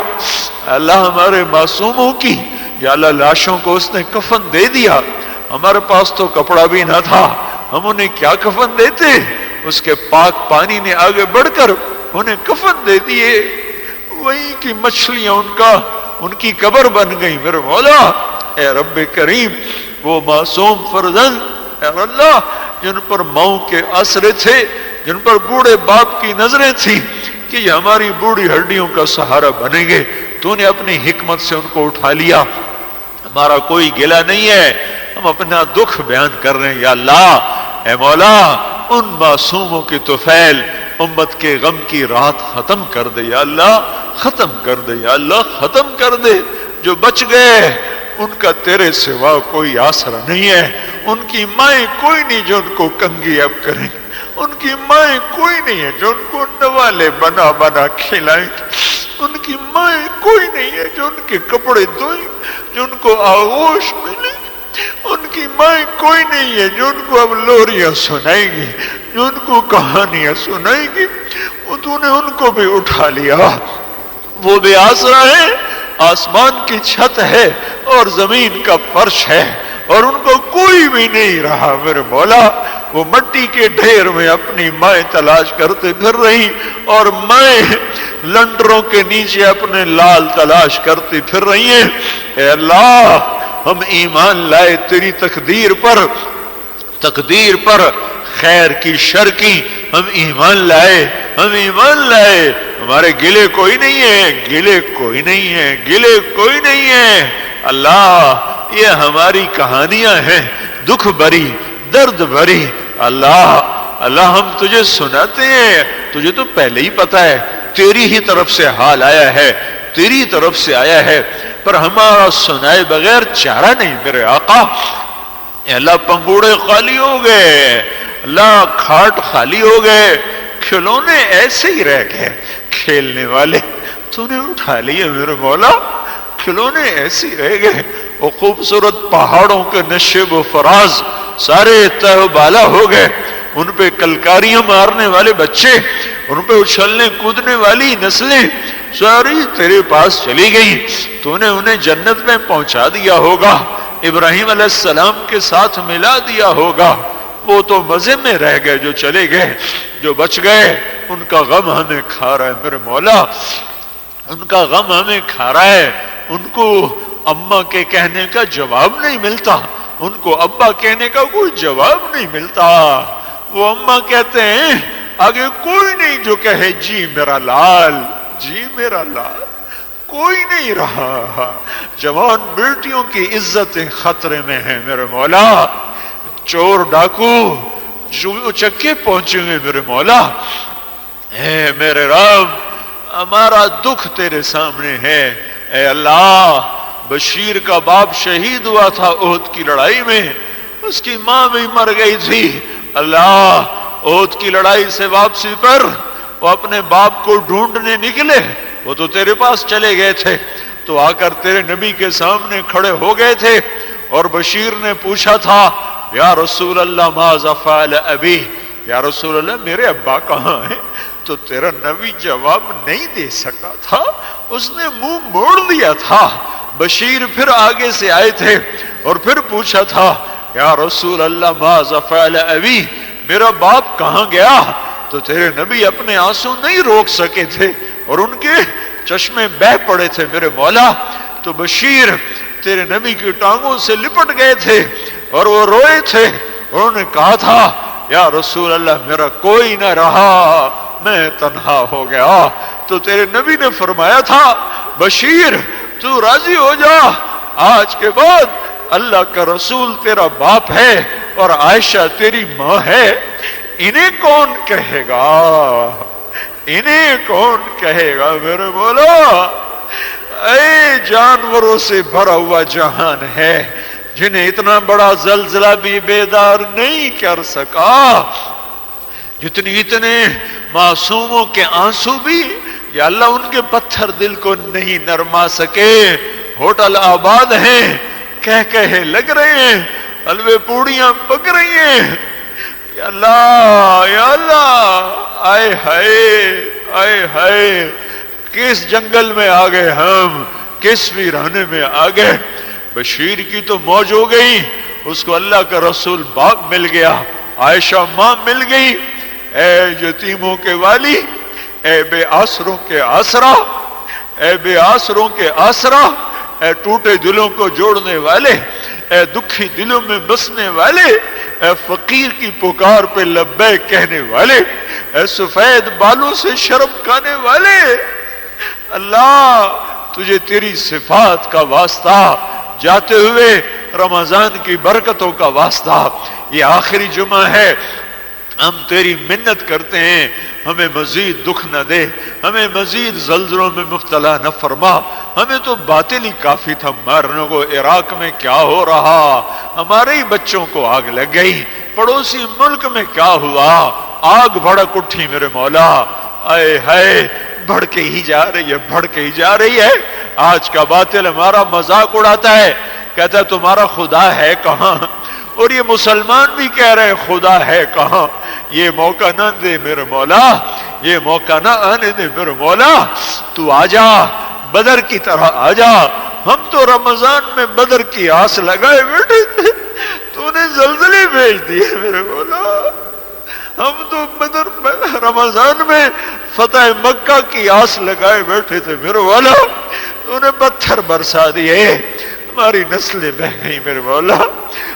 اللہ ہمارے معصوموں کی یا اللہ لاشوں کو اس نے کفن دے دیا. ہمارے پاس تو کپڑا بھی نہ تھا، ہم انہیں کیا کفن دیتے؟ اس کے پاک پانی نے آگے بڑھ کر انہیں کفن دے دیے. وہیں کی مچھلیاں ان کی قبر بن گئی میرے مولا. اے رب کریم، وہ معصوم فرزند اے اللہ جن پر ماؤں کے آسرے تھے، جن پر بوڑھے باپ کی نظریں تھیں کہ یہ ہماری بوڑھی ہڈیوں کا سہارا بنیں گے، تو نے اپنی حکمت سے ان کو اٹھا لیا. ہمارا کوئی گلہ نہیں ہے، ہم اپنا دکھ بیان کر رہے ہیں یا اللہ. اے مولا، ان معصوموں کی طفیل امت کے غم کی رات ختم کر دے یا اللہ، ختم کر دے یا اللہ، ختم کر دے. جو بچ گئے ان کا تیرے سوا کوئی آسرا نہیں ہے. ان کی مائیں کوئی نہیں جو ان کو کنگھی اب کریں، ان کی مائیں کوئی نہیں ہے جو ان کو نوالے بنا بنا کھلائیں، ان کی مائیں کوئی نہیں ہے جو ان کے کپڑے دھوئیں، جو ان کو آغوش ملے. ان کی مائیں کوئی نہیں ہے جو ان کو اب لوریاں سنائیں گی، جو ان کو کہانیاں سنائیں گی. تو نے ان کو بھی اٹھا لیا. وہ بے آسرا ہے، آسمان کی چھت ہے اور زمین کا فرش ہے، اور ان کو کوئی بھی نہیں رہا میرے مولا. وہ مٹی کے ڈھیر میں اپنی مائیں تلاش کرتے پھر رہی، اور مائیں لنڈروں کے نیچے اپنے لال تلاش کرتی پھر رہی ہیں. اے اللہ، ہم ایمان لائے تیری تقدیر پر خیر کی شر کی، ہم ایمان لائے، ہم ایمان لائے. ہمارے گلے کوئی نہیں ہے، گلے کوئی نہیں ہے، گلے کوئی نہیں ہے. اللہ، یہ ہماری کہانیاں ہیں، دکھ بھری، درد بھری. اللہ ہم تجھے سناتے ہیں، تجھے تو پہلے ہی پتا ہے، تیری ہی طرف سے حال آیا ہے، تیری طرف سے آیا ہے، پر ہمارا سنائے بغیر چارہ نہیں میرے آقا. اے اللہ، پنگوڑے خالی ہو گئے، اللہ کھاٹ خالی ہو گئے، کھلونے ایسے ہی رہ گئے، کھیلنے والے تو نے اٹھا لیے میرے مولا. کھلونے ایسے ہی رہ گئے. وہ خوبصورت پہاڑوں کے نشیب و فراز سارے تہ و بالا ہو گئے. ان پہ کلکاریاں مارنے والے بچے، ان پہ اچھلنے کودنے والی نسلیں ساری تیرے پاس چلی گئی. تو نے انہیں جنت میں پہنچا دیا ہوگا، ابراہیم علیہ السلام کے ساتھ ملا دیا ہوگا. وہ تو مزے میں رہ گئے جو چلے گئے. جو بچ گئے ان کا غم ہمیں کھا رہا ہے میرے مولا، ان کا غم ہمیں کھا رہا ہے. ان کو اماں کے کہنے کا جواب نہیں ملتا، ان کو ابا کہنے کا کوئی جواب نہیں ملتا. وہ اماں کہتے ہیں آگے کوئی نہیں جو کہے جی میرا لال، جی میرا لال. کوئی نہیں رہا. جوان بیٹیوں کی عزتیں خطرے میں ہیں میرے مولا. چور ڈاکو جو چکے پہنچے گے میرے مولا. اے میرے رب، ہمارا دکھ تیرے سامنے ہے. اے اللہ، بشیر کا باپ شہید ہوا تھا احد کی لڑائی میں، اس کی ماں بھی مر گئی تھی. اللہ، احد کی لڑائی سے واپسی پر وہ اپنے باپ کو ڈھونڈنے نکلے. وہ تو تیرے پاس چلے گئے تھے، تو آ کر تیرے نبی کے سامنے کھڑے ہو گئے تھے اور بشیر نے پوچھا تھا یا رسول اللہ ماذا فعل ابی، یا رسول اللہ میرے ابا کہاں ہیں؟ تو تیرا نبی جواب نہیں دے سکا تھا، اس نے منہ موڑ لیا تھا۔ بشیر پھر آگے سے آئے تھے اور پھر پوچھا تھا یا رسول اللہ ماذا فعل ابی، میرا باپ کہاں گیا؟ تو تیرے نبی اپنے آنسو نہیں روک سکے تھے اور ان کے چشمے بہہ پڑے تھے میرے مولا۔ تو بشیر تیرے نبی کی ٹانگوں سے لپٹ گئے تھے اور وہ روئے تھے، انہوں نے کہا تھا یا رسول اللہ میرا کوئی نہ رہا، میں تنہا ہو گیا۔ تو تیرے نبی نے فرمایا تھا بشیر تو راضی ہو جا، آج کے بعد اللہ کا رسول تیرا باپ ہے اور عائشہ تیری ماں ہے، انہیں کون کہے گا، انہیں کون کہے گا میرے مولا۔ اے جانوروں سے بھرا ہوا جہان ہے جنہیں اتنا بڑا زلزلہ بھی بیدار نہیں کر سکا، جتنی اتنے معصوموں کے آنسو بھی یا اللہ ان کے پتھر دل کو نہیں نرما سکے۔ ہوٹل آباد ہیں، کہے لگ رہے ہیں، حلوے پوڑیاں پک رہی ہیں، یا اللہ آئے ہائے آئے ہائے، کس جنگل میں آ گئے ہم، کس ویرانے میں آ گئے۔ بشیر کی تو موج ہو گئی، اس کو اللہ کا رسول باپ مل گیا، عائشہ ماں مل گئی۔ اے یتیموں کے والی، اے بے آسروں کے آسرا، اے بے آسروں کے آسرا، اے ٹوٹے دلوں کو جوڑنے والے، اے دکھی دلوں میں بسنے والے، اے فقیر کی پکار پہ لبیک کہنے والے، اے سفید بالوں سے شرم کھانے والے، اللہ تجھے تیری صفات کا واسطہ، جاتے ہوئے رمضان کی برکتوں کا واسطہ، یہ آخری جمعہ ہے، ہم تیری منت کرتے ہیں ہمیں مزید دکھ نہ دے، ہمیں مزید زلزلوں میں مبتلا نہ فرما، ہمیں تو باطل ہی کافی تھا مارنے کو۔ عراق میں کیا ہو رہا، ہمارے ہی بچوں کو آگ لگ گئی، پڑوسی ملک میں کیا ہوا، آگ بھڑک اٹھی میرے مولا، آئے ہائے بڑھ کے ہی جا رہی ہے، بڑھ کے ہی جا رہی ہے۔ آج کا باطل ہمارا مذاق اڑاتا ہے، کہتا ہے تمہارا خدا ہے کہاں، اور یہ مسلمان بھی کہہ رہے ہیں خدا ہے کہاں۔ یہ موقع نہ دے میرے مولا، یہ موقع نہ آنے دے میرے مولا، تو آ جا بدر کی طرح آ جا۔ ہم تو رمضان میں بدر کی آس لگائے بیٹھے تھے، تو نے زلزلے بھیج دیے میرے مولا۔ ہم تو بدر رمضان میں فتح مکہ کی آس لگائے بیٹھے تھے میرے مولا، تو نے پتھر برسا دیے، ہماری نسلیں بہ گئی میرے مولا۔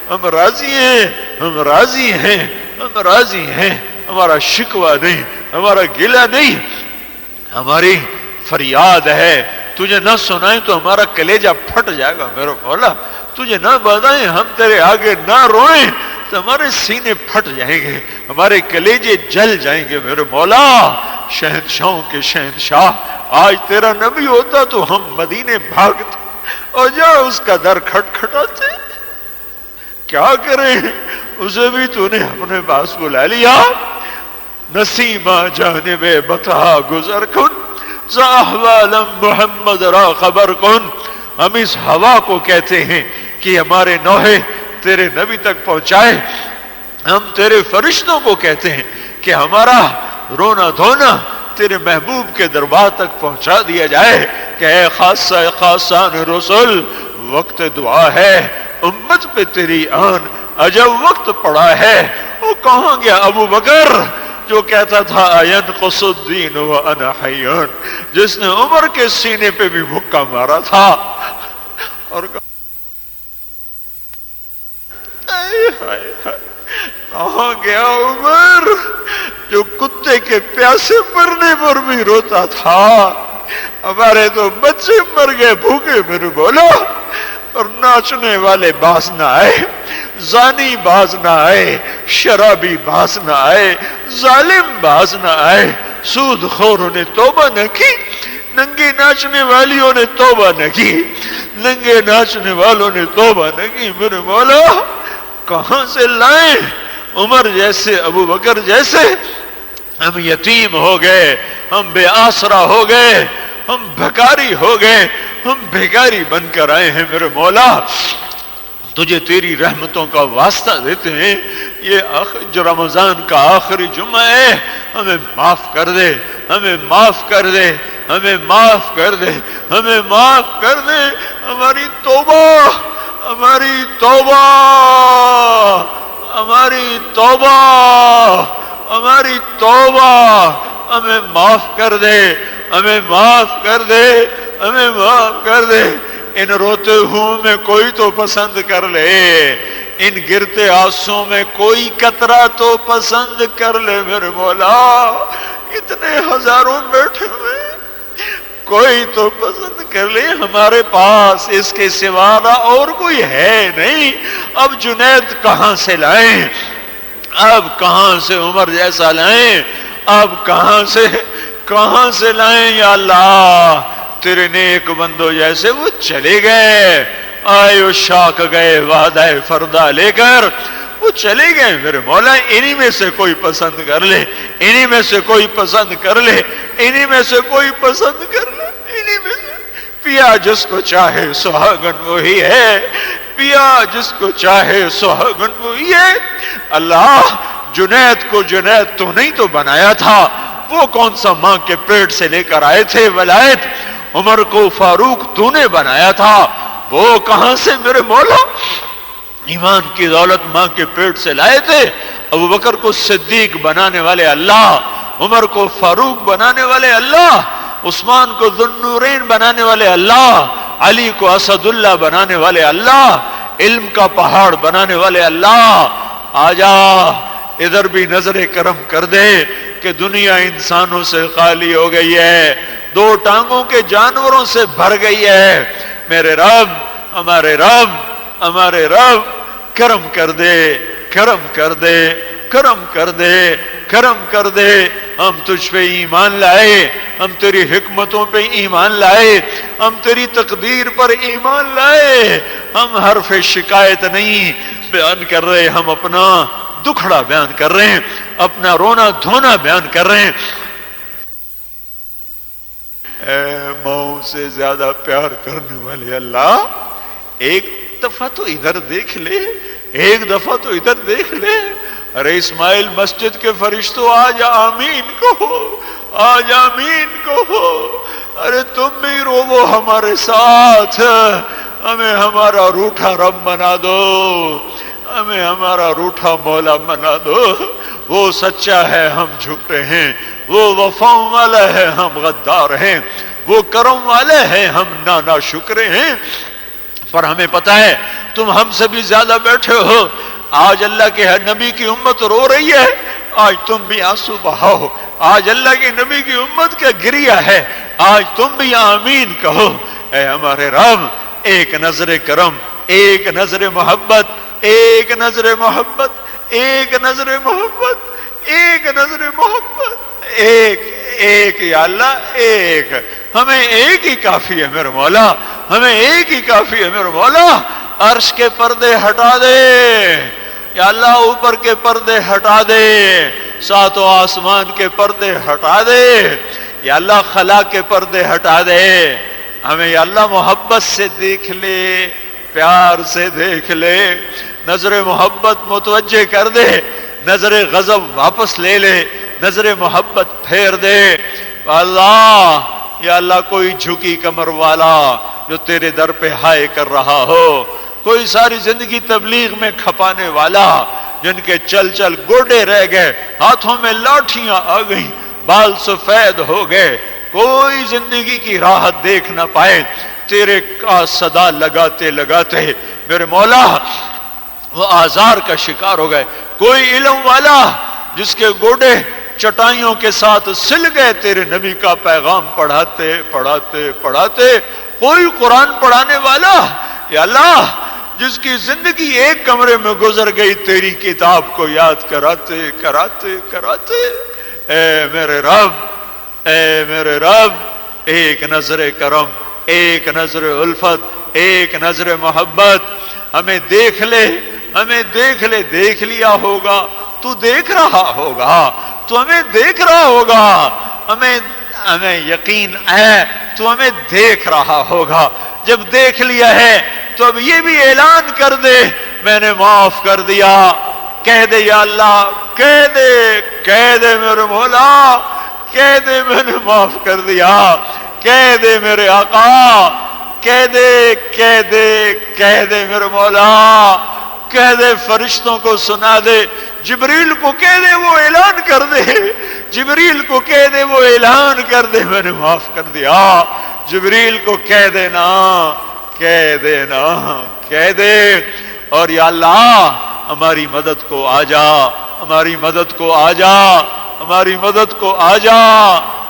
ہم راضی ہیں، ہم راضی ہیں، ہم راضی ہیں، ہمارا شکوہ نہیں، ہمارا گلہ نہیں، ہماری فریاد ہے۔ تجھے نہ سنائیں تو ہمارا کلیجہ پھٹ جائے گا میرے مولا، تجھے نہ بتائیں ہم تیرے آگے نہ روئیں تو ہمارے سینے پھٹ جائیں گے، ہمارے کلیجے جل جائیں گے میرے مولا۔ شہنشاہوں کے شہنشاہ، آج تیرا نبی ہوتا تو ہم مدینے بھاگتے اور جا اس کا در کھٹکھٹاتے، کیا کریں، اسے بھی تو نے اپنے پاس بلا لیا۔ نسیمہ جانب بطحا گزر کن، احوالم محمد را خبر کن۔ ہم اس ہوا کو کہتے ہیں کہ ہمارے نوحے تیرے نبی تک پہنچائے، ہم تیرے فرشتوں کو کہتے ہیں کہ ہمارا رونا دھونا تیرے محبوب کے دربار تک پہنچا دیا جائے کہ اے خاصہ خاصان رسول، وقت دعا ہے، امت پہ تیری آن عجب وقت پڑا ہے۔ وہ کہاں گیا ابو بکر جو کہتا تھا اینقص الدین وانا حی، جس نے عمر کے سینے پہ بھی بھکا مارا تھا اور کہاں گیا عمر جو کتے کے پیاسے مرنے پر بھی روتا تھا۔ ہمارے تو بچے مر گئے بھوکے میرے بولو، اور ناچنے والے باز نہ آئے، زانی باز نہ آئے، شرابی باز نہ آئے، ظالم باز نہ آئے، سود خوروں نے توبہ نہ کی، ننگے ناچنے والیوں نے توبہ نہ کی، ننگے ناچنے والوں نے توبہ نہ کی میرے مولا۔ کہاں سے لائیں عمر جیسے، ابو بکر جیسے؟ ہم یتیم ہو گئے، ہم بے آسرا ہو گئے، ہم بھکاری ہو گئے، ہم بھکاری بن کر آئے ہیں میرے مولا، تجھے تیری رحمتوں کا واسطہ دیتے ہیں، یہ جو رمضان کا آخری جمعہ ہے، ہمیں معاف کر دے، ہمیں معاف کر دے، ہمیں معاف کر دے، ہمیں معاف کر دے، ہماری توبہ، ہماری توبہ، ہماری توبہ، ہماری توبہ، ہمیں معاف کر دے، ہمیں معاف کر دے، ہمیں معاف کر دے۔ ان روتے ہوں میں کوئی تو پسند کر لے، ان گرتے آنسوں میں کوئی قطرہ تو پسند کر لے میرے مولا، اتنے ہزاروں بیٹھے ہوئے کوئی تو پسند کر لے، ہمارے پاس اس کے سوا اور کوئی ہے نہیں، اب جنید کہاں سے لائیں، اب کہاں سے عمر جیسا لائیں، اب کہاں سے لائیں یا اللہ، تیرے نیک بندوں جیسے وہ چلے گئے، آئے و شاک گئے وعدہ فردا لے کر، وہ چلے گئے میرے مولا، انہی میں سے کوئی پسند کر لے، انہی میں سے کوئی پسند کر لے، انہی میں سے کوئی پسند کر لے، انہی میں سے پیا جس کو چاہے سہاگن وہی ہے، پیا جس کو چاہے سہاگن وہی ہے۔ اللہ جنید کو جنید تو نہیں تو بنایا تھا، وہ کون سا ماں کے پیٹ سے لے کر آئے تھے ولایت، عمر کو فاروق تو نے بنایا تھا، وہ کہاں سے میرے مولا ایمان کی دولت ماں کے پیٹ سے لائے تھے، ابو بکر کو صدیق بنانے والے اللہ، عمر کو فاروق بنانے والے اللہ، عثمان کو ذو النورین بنانے والے اللہ، علی کو اسد اللہ بنانے والے اللہ، علم کا پہاڑ بنانے والے اللہ، آجا ادھر بھی نظر کرم کر دے کہ دنیا انسانوں سے خالی ہو گئی ہے، دو ٹانگوں کے جانوروں سے بھر گئی ہے، میرے رب، ہمارے رب، ہمارے رب کرم کر دے، کرم کر دے، کرم کر دے، کرم کر دے، ہم تجھ پہ ایمان لائے، ہم تیری حکمتوں پہ ایمان لائے، ہم تیری تقدیر پر ایمان لائے، ہم حرف شکایت نہیں بیان کر رہے، ہم اپنا دکھڑا بیان کر رہے ہیں، اپنا رونا دھونا بیان کر رہے ہیں۔ اے ماؤں سے زیادہ پیار کرنے والے اللہ، ایک دفعہ تو ادھر دیکھ لے، ایک دفعہ تو ادھر دیکھ لے، ارے اسماعیل مسجد کے فرشتوں آج آمین کہو، آج آمین کہو، ارے تم بھی رو ہمارے ساتھ، ہمیں ہمارا روٹھا رب بنا دو، ہمیں ہمارا روٹھا مولا بنا دو، وہ سچا ہے ہم جھوٹے ہیں، وہ وفاؤں والا ہے ہم غدار ہیں، وہ کرم والے ہیں ہم نانا شکرے ہیں، پر ہمیں پتہ ہے تم ہم سے بھی زیادہ بیٹھے ہو، آج اللہ کے نبی کی امت رو رہی ہے، آج تم بھی آنسو بہاؤ، آج اللہ کے نبی کی امت کا گریہ ہے، آج تم بھی آمین کہو۔ اے ہمارے رب، ایک نظر کرم، ایک نظر محبت، ایک نظر محبت، ایک نظر محبت، ایک نظر محبت، ایک یا اللہ ایک، ہمیں ایک ہی کافی ہے میرے مولا، ہمیں ایک ہی کافی ہے میرے مولا، عرش کے پردے ہٹا دے یا اللہ، اوپر کے پردے ہٹا دے، ساتوں آسمان کے پردے ہٹا دے یا اللہ، خلا کے پردے ہٹا دے، ہمیں یا اللہ محبت سے دیکھ لے، پیار سے دیکھ لے، نظر محبت متوجہ کر دے، نظر غضب واپس لے لے، نظر محبت پھیر دے۔ اللہ یا اللہ، کوئی جھکی کمر والا جو تیرے در پہ ہائے کر رہا ہو، کوئی ساری زندگی تبلیغ میں کھپانے والا جن کے چل چل گوڑے رہ گئے، ہاتھوں میں لاٹھیاں آ گئیں، بال سفید ہو گئے، کوئی زندگی کی راحت دیکھ نہ پائے، تیرے کا صدا لگاتے لگاتے میرے مولا وہ آزار کا شکار ہو گئے، کوئی علم والا جس کے گوڑے چٹائیوں کے ساتھ سل گئے تیرے نبی کا پیغام پڑھاتے پڑھاتے پڑھاتے، کوئی قرآن پڑھانے والا یا اللہ جس کی زندگی ایک کمرے میں گزر گئی تیری کتاب کو یاد کراتے کراتے کراتے۔ اے میرے رب، اے میرے رب، ایک نظر کرم، ایک نظر الفت، ایک نظر محبت، ہمیں دیکھ لے، ہمیں دیکھ لے، دیکھ لیا ہوگا تو دیکھ رہا ہوگا، تو ہمیں دیکھ رہا ہوگا، ہمیں ہمیں یقین ہے تو ہمیں دیکھ رہا ہوگا. جب دیکھ لیا ہے تو اب یہ بھی اعلان کر دے میں نے معاف کر دیا. کہہ دے یا اللہ، کہہ دے میرے مولا، کہہ دے میں نے معاف کر دیا. کہہ دے میرے آقا، کہہ دے میرے مولا، کہہ دے فرشتوں کو سنا دے. جبریل کو کہہ دے وہ اعلان کر دے، جبریل کو کہہ دے وہ اعلان کر دے میں نے معاف کر دیا. جبریل کو کہہ دینا، کہہ دے. اور یا اللہ ہماری مدد کو آ جا، ہماری مدد کو آ جا، ہماری مدد کو آ جا،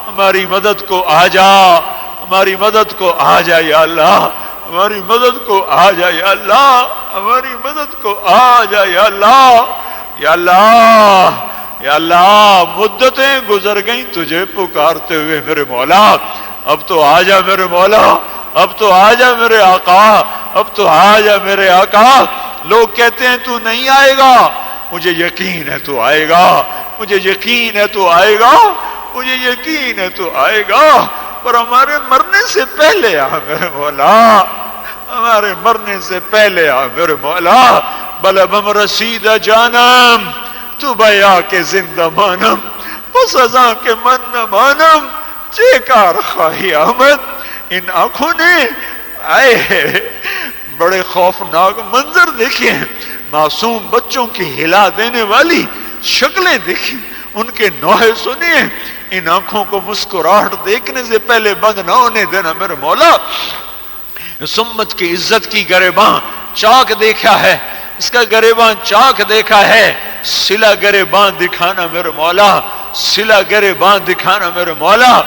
ہماری مدد کو آ جا، ہماری مدد کو آ جا یا اللہ، ہماری مدد کو آ جا یا اللہ، ہماری مدد کو آ جا یا اللہ. یا اللہ، یا اللہ مدتیں گزر گئیں تجھے پکارتے ہوئے میرے مولا، اب تو آ جا میرے مولا، اب تو آ جا میرے آقا، اب تو آ جا میرے آقا. لوگ کہتے ہیں تو نہیں آئے گا، مجھے یقین ہے تو آئے گا، مجھے یقین ہے تو آئے گا، مجھے یقین ہے تو آئے گا. پر ہمارے مرنے سے پہلے آ میرے مولا، ہمارے مرنے سے پہلے آ میرے مولا. بلبم رسید جانم تو بیا کے زندہ مانم، پس ازاں کے من نہ مانم چے کار خواہی آمد. ان آنکھوں نے آئے بڑے خوفناک منظر دیکھے، معصوم بچوں کی ہلا دینے والی شکلیں دیکھی، ان کے نوحے سنے. ان آنکھوں کو مسکراہٹ دیکھنے سے پہلے بند نہ ہونے دینا میرے مولا. اس امت کی عزت کی گریباں چاک دیکھا ہے، اس کا گریباں چاک دیکھا ہے. سلا گریباں دکھانا میرے مولا، سلا گریباں دکھانا میرے مولا.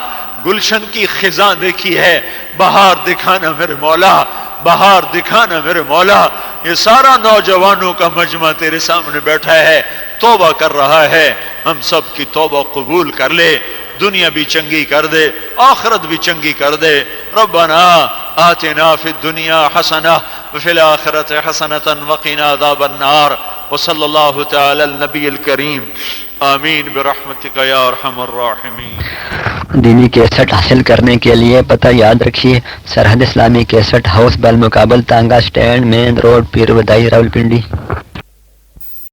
گلشن کی خزاں دیکھی ہے، بہار دکھانا میرے مولا، بہار دکھانا میرے مولا. یہ سارا نوجوانوں کا مجمع تیرے سامنے بیٹھا ہے، توبہ کر رہا ہے. ہم سب کی توبہ قبول کر لے، دنیا بھی چنگی کر دے، آخرت بھی چنگی کر دے. ربنا آتنا فی الدنیا حسنہ وفی الآخرۃ حسنۃ وقنا عذاب النار. وصلی اللہ تعالی النبی الکریم. آمین برحمتک یا ارحم الراحمین. دینی کیسٹ حاصل کرنے کے لیے پتہ یاد رکھیے، سرحد اسلامی کیسٹ، ہاؤس بیل مقابل، تانگا سٹینڈ، مین روڈ، پیر ودائی، راولپنڈی.